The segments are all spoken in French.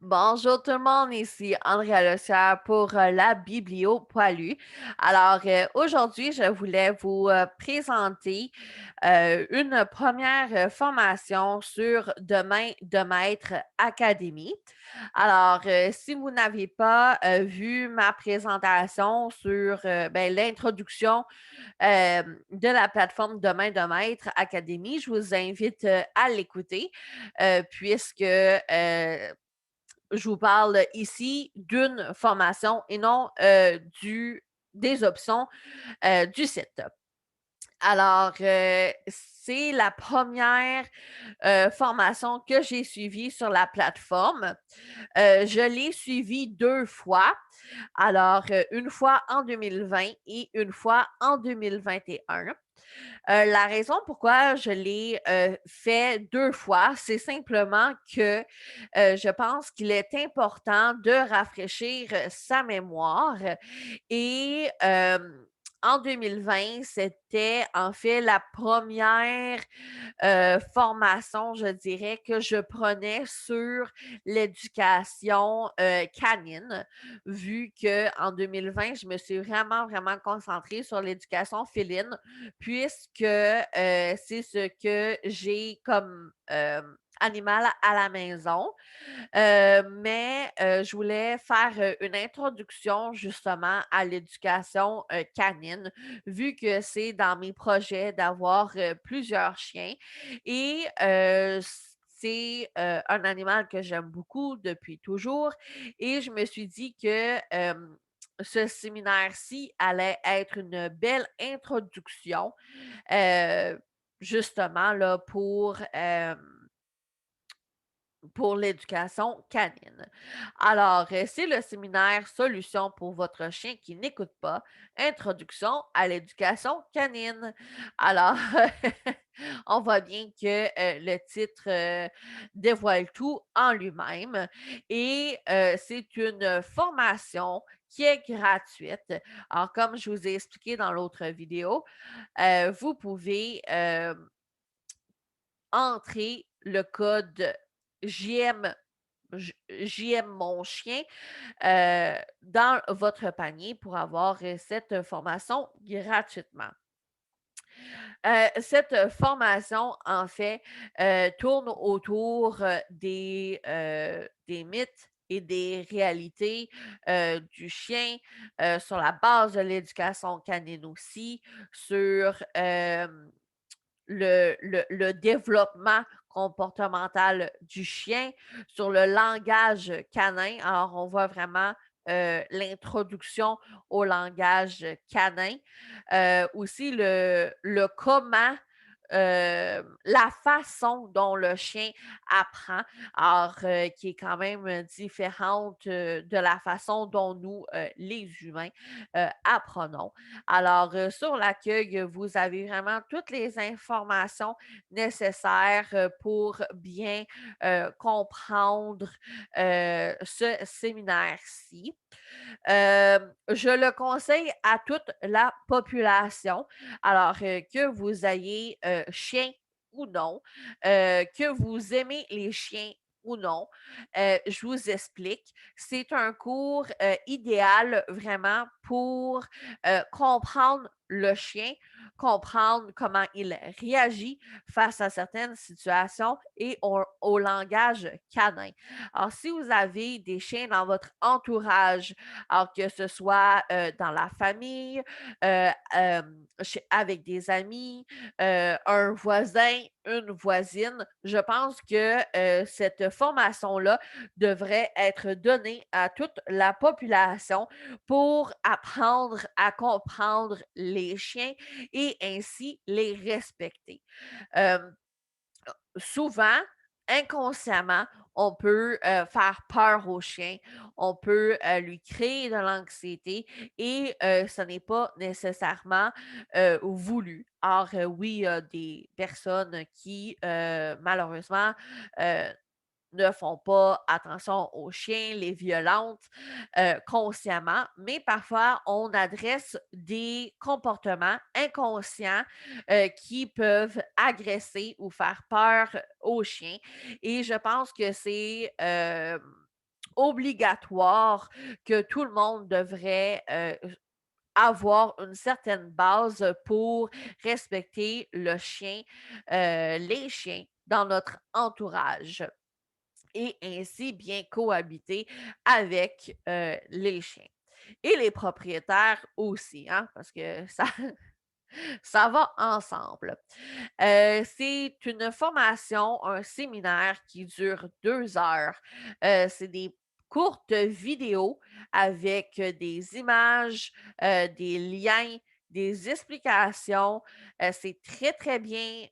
Bonjour tout le monde, ici Andrea Lossière pour la Biblio Poilue. Alors aujourd'hui, je voulais vous présenter une première formation sur Demain de Maître Académie. Alors, si vous n'avez pas vu ma présentation sur l'introduction de la plateforme Demain de Maître Académie, je vous invite à l'écouter puisque je vous parle ici d'une formation et non des options du site. Alors, c'est la première formation que j'ai suivie sur la plateforme. Je l'ai suivie 2 fois. Alors, une fois en 2020 et une fois en 2021. La raison pourquoi je l'ai fait 2 fois, c'est simplement que je pense qu'il est important de rafraîchir sa mémoire et en 2020, c'était en fait la première formation, je dirais, que je prenais sur l'éducation canine, vu qu'en 2020, je me suis vraiment, vraiment concentrée sur l'éducation féline, puisque c'est ce que j'ai comme animal à la maison. Mais je voulais faire une introduction justement à l'éducation canine, vu que c'est dans mes projets d'avoir plusieurs chiens. Et c'est un animal que j'aime beaucoup depuis toujours. Et je me suis dit que ce séminaire-ci allait être une belle introduction, euh, justement là, pour l'éducation canine. Alors, c'est le séminaire Solutions pour votre chien qui n'écoute pas, Introduction à l'éducation canine. Alors, on voit bien que le titre dévoile tout en lui-même et c'est une formation qui est gratuite. Alors, comme je vous ai expliqué dans l'autre vidéo, vous pouvez entrer le code JM JM mon chien dans votre panier pour avoir cette formation gratuitement. Cette formation, en fait, tourne autour des mythes et des réalités du chien sur la base de l'éducation canine aussi, sur le développement comportemental du chien, sur le langage canin. Alors, on voit vraiment l'introduction au langage canin. Aussi, le comment, la façon dont le chien apprend, alors qui est quand même différente de la façon dont nous, les humains, apprenons. Alors, sur l'accueil, vous avez vraiment toutes les informations nécessaires pour bien comprendre ce séminaire-ci. Je le conseille à toute la population. Alors, que vous ayez chien ou non, que vous aimez les chiens ou non, je vous explique. C'est un cours idéal vraiment pour comprendre le chien, comprendre comment il réagit face à certaines situations et au langage canin. Alors, si vous avez des chiens dans votre entourage, alors que ce soit dans la famille, avec des amis, un voisin, une voisine, je pense que cette formation-là devrait être donnée à toute la population pour apprendre à comprendre les chiens et ainsi les respecter. Euh, Souvent, inconsciemment, on peut faire peur au chien, on peut lui créer de l'anxiété et ce n'est pas nécessairement voulu. Or, oui, il y a des personnes qui, malheureusement, euh, ne font pas attention aux chiens, les violentent consciemment, mais parfois on adresse des comportements inconscients qui peuvent agresser ou faire peur aux chiens. Et je pense que c'est obligatoire que tout le monde devrait avoir une certaine base pour respecter le chien, les chiens dans notre entourage et ainsi bien cohabiter avec les chiens. Et les propriétaires aussi, hein, parce que ça, ça va ensemble. C'est une formation, un séminaire qui dure 2 heures. C'est des courtes vidéos avec des images, des liens, des explications. C'est très, très bien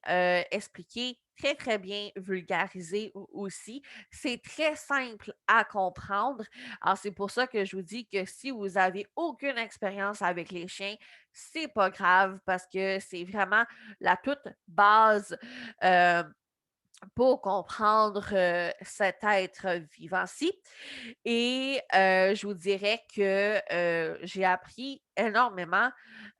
expliqué, très, très bien vulgarisé aussi. C'est très simple à comprendre. Alors, c'est pour ça que je vous dis que si vous avez aucune expérience avec les chiens, c'est pas grave parce que c'est vraiment la toute base euh, pour comprendre cet être vivant-ci. Et je vous dirais que j'ai appris énormément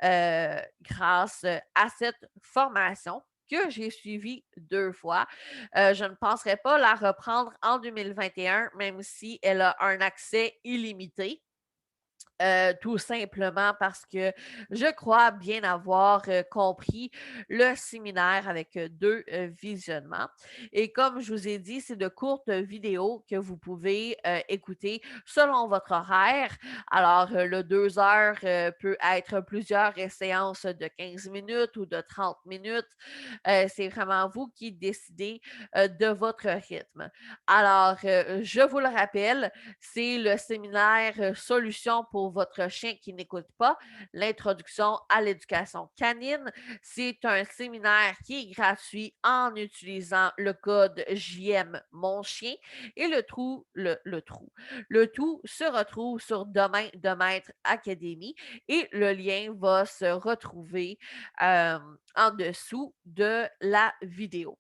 grâce à cette formation que j'ai suivie 2 fois. Je ne penserais pas la reprendre en 2021, même si elle a un accès illimité. Tout simplement parce que je crois bien avoir compris le séminaire avec 2 visionnements. Et comme je vous ai dit, c'est de courtes vidéos que vous pouvez écouter selon votre horaire. Alors, le 2 heures peut être plusieurs séances de 15 minutes ou de 30 minutes. C'est vraiment vous qui décidez de votre rythme. Alors, je vous le rappelle, c'est le séminaire Solutions pour votre chien qui n'écoute pas, l'introduction à l'éducation canine. C'est un séminaire qui est gratuit en utilisant le code JM Mon Chien et le tout se retrouve sur Domaine de Maître Académie et le lien va se retrouver en dessous de la vidéo.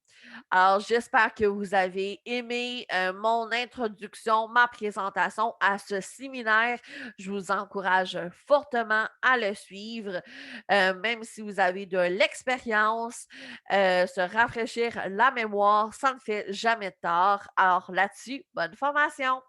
Alors, j'espère que vous avez aimé mon introduction, ma présentation à ce séminaire. Je vous encourage fortement à le suivre, même si vous avez de l'expérience, se rafraîchir la mémoire, ça ne fait jamais de tort. Alors là-dessus, bonne formation!